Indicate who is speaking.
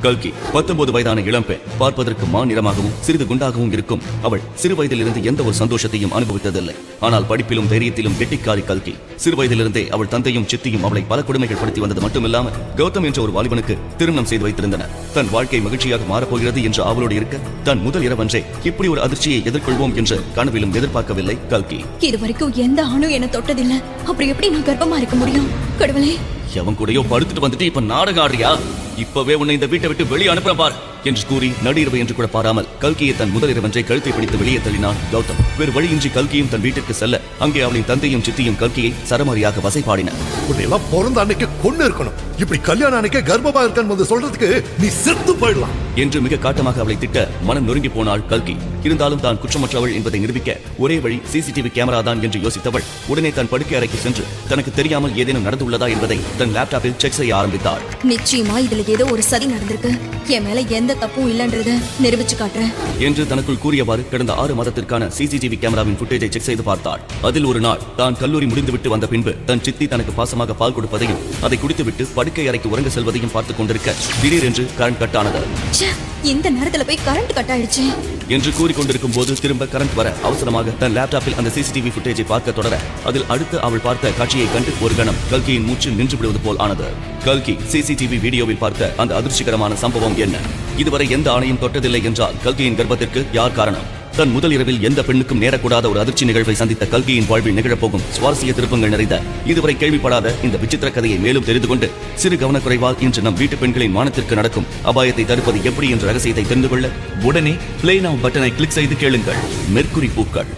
Speaker 1: கல்கி 19 வயதான இளம்பெண். பார்ப்பதற்கு மாநிறமாகவும் சிறிது குண்டாகவும் இருக்கும் அவள் சிறு வயதிலிருந்து எந்த ஒரு சந்தோஷத்தையும் அனுபவித்ததில்லை. ஆனால் படிப்பிலும் தைரியத்திலும் கெட்டிக்காரி கல்கி. சிறு வயதிலிருந்தே அவள் தந்தையும் சித்தியும் அவளை பல கொடுமைகள் படுத்தி வந்தது மட்டுமில்லாமல் கௌதம் என்ற ஒரு வாலிபனுக்கு திருமணம் செய்து வைத்திருந்தனர். தன் வாழ்க்கை மகிழ்ச்சியாக மாறப்போகிறது என்று அவளோடு இருக்க தன் முதல் இரவன்றே இப்படி ஒரு அதிர்ச்சியை எதிர்கொள்வோம் என்று கனவிலும் எதிர்பார்க்கவில்லை கல்கி.
Speaker 2: இதுவரைக்கும் எந்த ஆணும் என தொட்டதில்லை. அப்படி எப்படி நான் கர்ப்பமா இருக்க முடியும்? கடவுளே,
Speaker 1: எவன் கூடயோ படுத்துட்டு வந்துட்டு இப்ப நாடகம் ஆடுறியா? இப்பவே உன்னை இந்த வீட்டை விட்டு வெளியே அனுப்புறேன் பார் என்று கூறி நடுஇரவு என்று கூட பாராமல் கல்கியை தன் முதல் இரவன்றை கழுத்தை பிடித்து வெளியே தள்ளினான் கௌதம். வேறு வழியின்றி கல்கியும் தன் வீட்டிற்கு செல்ல அங்கே அவளின் தந்தையும் சித்தியும் கல்கியை சரமாரியாக வசைபாடினர்.
Speaker 3: உன்னையெல்லாம் பிறந்த அன்னைக்கு கொண்டு இருக்கணும். இப்படி கல்யாண அன்னைக்கு கர்ப்பமா இருக்கன்னு வந்து சொல்றதுக்கு நீ செத்து போயிடலாம்
Speaker 1: என்று மிக காட்டமாக அவளை திட்ட மனம் நொறுங்கி போனாள் கல்கி. இருந்தாலும் தான் குற்றமற்றவள் என்பதை நிரூபிக்க ஒரே வழி சிசிடிவி கேமரா தான் என்று யோசித்தவள் உடனே தன் படுக்கை அறைக்கு சென்று தனக்கு தெரியாமல் ஏதேனும் நடந்துள்ளதா என்பதை தன் லேப்டாப்பில் செக் செய்ய ஆரம்பித்தாள்.
Speaker 2: நிச்சயமா இதுல ஏதோ ஒரு சதி நடந்திருக்கு. என் மேல எந்த தப்பும் இல்லன்றத நிரூபிச்சு காட்டுறேன்
Speaker 1: என்று தனக்குள் கூறியவாறு கடந்த 6 மாதத்திற்கான சிசிடிவி கேமராவின் ஃபுட்டேஜை செக் செய்து பார்த்தாள். அதில் ஒரு நாள் தான் கல்லூரி முடிந்துவிட்டு வந்த பின்பு தன் சித்தி தனக்கு பாசமாக பால் கொடுப்பதையும் அதை குடித்துவிட்டு படுக்கை அறைக்கு உறங்க செல்வதையும் பார்த்துக் கொண்டிருக்க திடீரென்று கரண்ட் கட் ஆனது.
Speaker 2: இந்த நேரத்துல போய் கரண்ட் கட் ஆயிடுச்சு
Speaker 1: என்று கூறிக்கொண்டிருக்கும் போது திரும்ப கரண்ட் வர அவசரமாக தன் லேப்டாப்பில் அந்த சிசிடிவி ஃபுட்டேஜை பார்க்க தொடர அதில் அடுத்து அவள் பார்த்த காட்சியை கண்டு ஒரு கணம் கல்கியின் மூச்சு நின்று விடுவது போல் ஆனது. கல்கி சிசிடிவி வீடியோவில் பார்த்த அந்த அதிர்ச்சிகரமான சம்பவம் என்ன? இதுவரை எந்த ஆணையும் தொட்டதில்லை என்றால் கல்கியின் கர்ப்பத்திற்கு யார் காரணம்? தன் முதல் இரவில் எந்த பெண்ணுக்கும் நேரக்கூடாத ஒரு அதிர்ச்சி நிகழ்வை சந்தித்த கல்கியின் வாழ்வில் நிகழப்போகும் சுவாரஸ்ய திருப்பங்கள் நிறைந்த இதுவரை கேள்விப்படாத இந்த விசித்திர கதையை மேலும் தெரிந்து கொண்டு சிறு கவனக்குறைவால் இன்று நம் வீட்டு பெண்களின் மானத்திற்கு நடக்கும் அபாயத்தை தடுப்பது எப்படி என்ற ரகசியத்தை தெரிந்து கொள்ள உடனே பிளே நவ் பட்டனை கிளிக் செய்து கேளுங்கள். மெர்க்குரி பூக்கள்.